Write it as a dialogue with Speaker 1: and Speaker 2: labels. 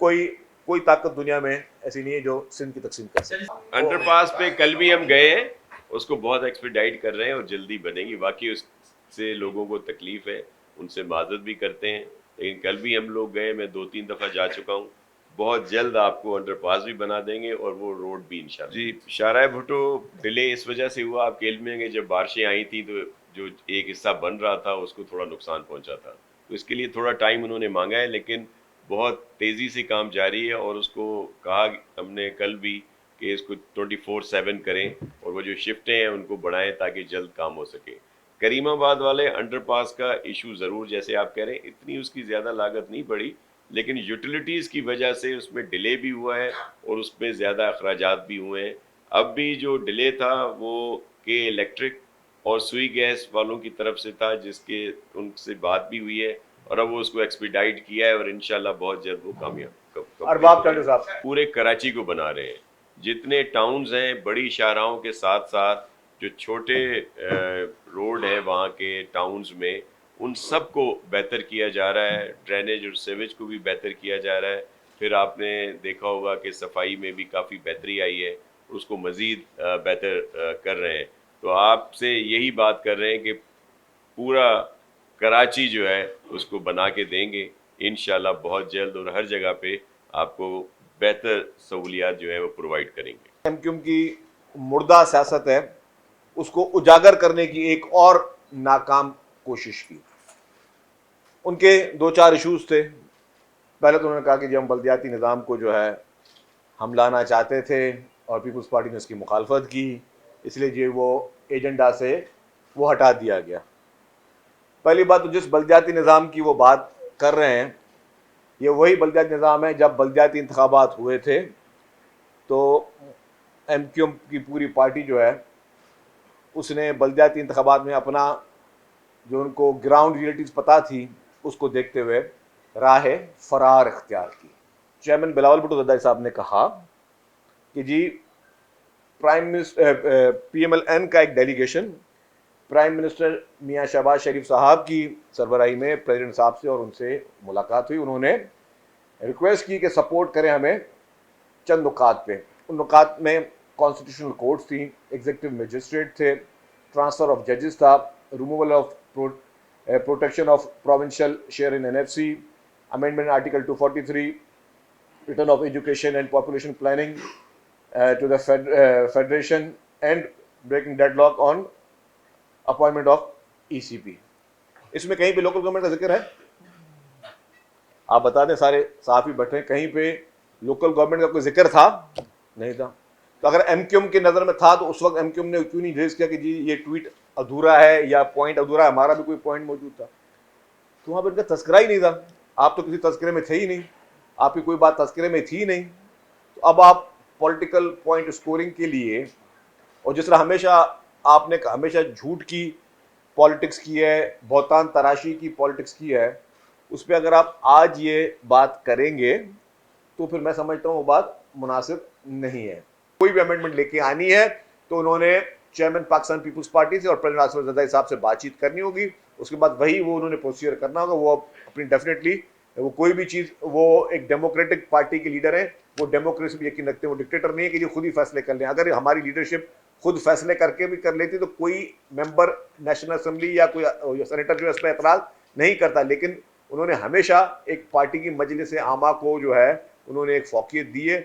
Speaker 1: कोई कोई ताकत दुनिया में ऐसी नहीं है जो सिंध की तकसीम कर सके।
Speaker 2: अंडरपास पे कल भी हम गए हैं, उसको बहुत एक्सपीडाइट कर रहे हैं और जल्दी बनेगी। बाकी उससे लोगों को तकलीफ है, उनसे माजरत भी करते हैं, लेकिन कल भी हम लोग गए, मैं 2-3 दफ़ा जा चुका हूँ। बहुत जल्द आपको अंडरपास भी बना देंगे और वो रोड भी इंशाल्लाह। जी, शाहराह भुट्टो डिले इस वजह से हुआ, आपके इल्म में है कि जब बारिशें आई थी तो जो एक हिस्सा बन रहा था उसको थोड़ा नुकसान पहुंचा था, तो इसके लिए थोड़ा टाइम उन्होंने मांगा है, लेकिन बहुत तेज़ी से काम जारी है। और उसको कहा हमने कल भी कि इसको 24/7 करें और वो जो शिफ्टें हैं उनको बढ़ाएं ताकि जल्द काम हो सके। करीमाबाद वाले अंडरपास का इशू ज़रूर, जैसे आप कह रहे हैं, इतनी उसकी ज़्यादा लागत नहीं पड़ी, लेकिन यूटिलिटीज़ की वजह से उसमें डिले भी हुआ है और उसमें ज़्यादा अखराजात भी हुए हैं। अब भी जो डिले था वो के इलेक्ट्रिक और सुई गैस वालों की तरफ से था, जिसके उनसे बात भी हुई है और अब वो उसको एक्सपीडाइट किया है और इंशाल्लाह बहुत जल्द वो कामयाब
Speaker 1: अरबाब टंडे साहब
Speaker 2: पूरे कराची को बना रहे हैं। जितने टाउन्स हैं बड़ी शाहराहों के साथ साथ जो छोटे रोड हैं वहाँ के टाउन्स में, उन सब को बेहतर किया जा रहा है। ड्रेनेज और सीवेज को भी बेहतर किया जा रहा है। फिर आपने देखा होगा कि सफाई में भी काफ़ी बेहतरी आई है, उसको मज़ीद बेहतर कर रहे हैं। तो आपसे यही बात कर रहे हैं कि पूरा कराची जो है उसको बना के देंगे इंशाल्लाह बहुत जल्द, और हर जगह पे आपको बेहतर सहूलियात जो है वो प्रोवाइड करेंगे।
Speaker 1: एमक्यूएम की मुर्दा सियासत है उसको उजागर करने की एक और नाकाम कोशिश की। उनके 2-4 इश्यूज थे। पहले तो उन्होंने कहा कि जी हम बल्दियाती निज़ाम को जो है हम लाना चाहते थे और पीपल्स पार्टी ने उसकी मुखालफत की, इसलिए जी वो एजेंडा से वो हटा दिया गया। पहली बात तो जिस बल्दियाती निज़ाम की वो बात कर रहे हैं ये वही बल्दियाती निज़ाम है जब बल्दियाती इंतखाबात हुए थे तो एमक्यूएम की पूरी पार्टी जो है उसने बल्दियाती इंतखाबात में अपना जो उनको ग्राउंड रियलिटीज़ पता थी उसको देखते हुए राह फरार इख्तियार की। चेयरमैन बिलावल भुट्टो ज़रदारी साहब ने कहा कि जी प्राइम मिनिस्टर PMLN का एक डेलीगेशन प्राइम मिनिस्टर मियां शहबाज शरीफ साहब की सरबराही में प्रेसिडेंट साहब से और उनसे मुलाकात हुई। उन्होंने रिक्वेस्ट की कि सपोर्ट करें हमें चंद नुकात पे। उन नुकात में कॉन्स्टिट्यूशनल कोर्ट्स थी, एग्जीक्यूटिव मजिस्ट्रेट थे, ट्रांसफ़र ऑफ जजेस था, removal of protection of provincial share in NFC, amendment article 243, return of education and population planning to the Federation and breaking deadlock on appointment of ECP। इसमें कहीं पे local government का जिक्र है? आप बता दें, सारे सहाफ़ी बैठे हैं, कहीं पे लोकल गवर्नमेंट का कोई जिक्र था? नहीं था। तो अगर एमक्यूएम की नज़र में था तो उस वक्त एमक्यूएम ने क्यों नहीं रेज किया कि जी ये ट्वीट अधूरा है या पॉइंट अधूरा है, हमारा भी कोई पॉइंट मौजूद था? तो वहाँ पर इनका तस्करा ही नहीं था। आप तो किसी तस्करे में थे ही नहीं, आपकी कोई बात तस्करे में थी नहीं। तो अब आप पॉलिटिकल पॉइंट स्कोरिंग के लिए, और जिस तरह हमेशा आपने हमेशा झूठ की पॉलिटिक्स की है, बहुतान तराशी की पॉलिटिक्स की है, उस पर अगर आप आज ये बात करेंगे तो फिर मैं समझता हूँ वो बात मुनासिब नहीं है। कोई भी अमेंडमेंट लेके आनी है तो उन्होंने चेयरमैन पाकिस्तान पीपल्स पार्टी से और प्रेसिडेंट आसिफ जरदारी साहब से बातचीत करनी होगी। उसके बाद वही वो उन्होंने प्रोसीजर करना होगा। वो अपनी डेफिनेटली वो कोई भी चीज़, वो एक डेमोक्रेटिक पार्टी के लीडर हैं, वो डेमोक्रेसी में यकीन रखते हैं, वो डिक्टेटर नहीं है कि जो खुद ही फैसले कर लें। अगर हमारी लीडरशिप खुद फैसले करके भी कर लेती तो कोई मेंबर नेशनल असेंबली या कोई सेनेटर जो है इस पर एतराज़ नहीं करता। लेकिन उन्होंने हमेशा एक पार्टी की मजलिस आमा को जो है उन्होंने एक फौकियत दी है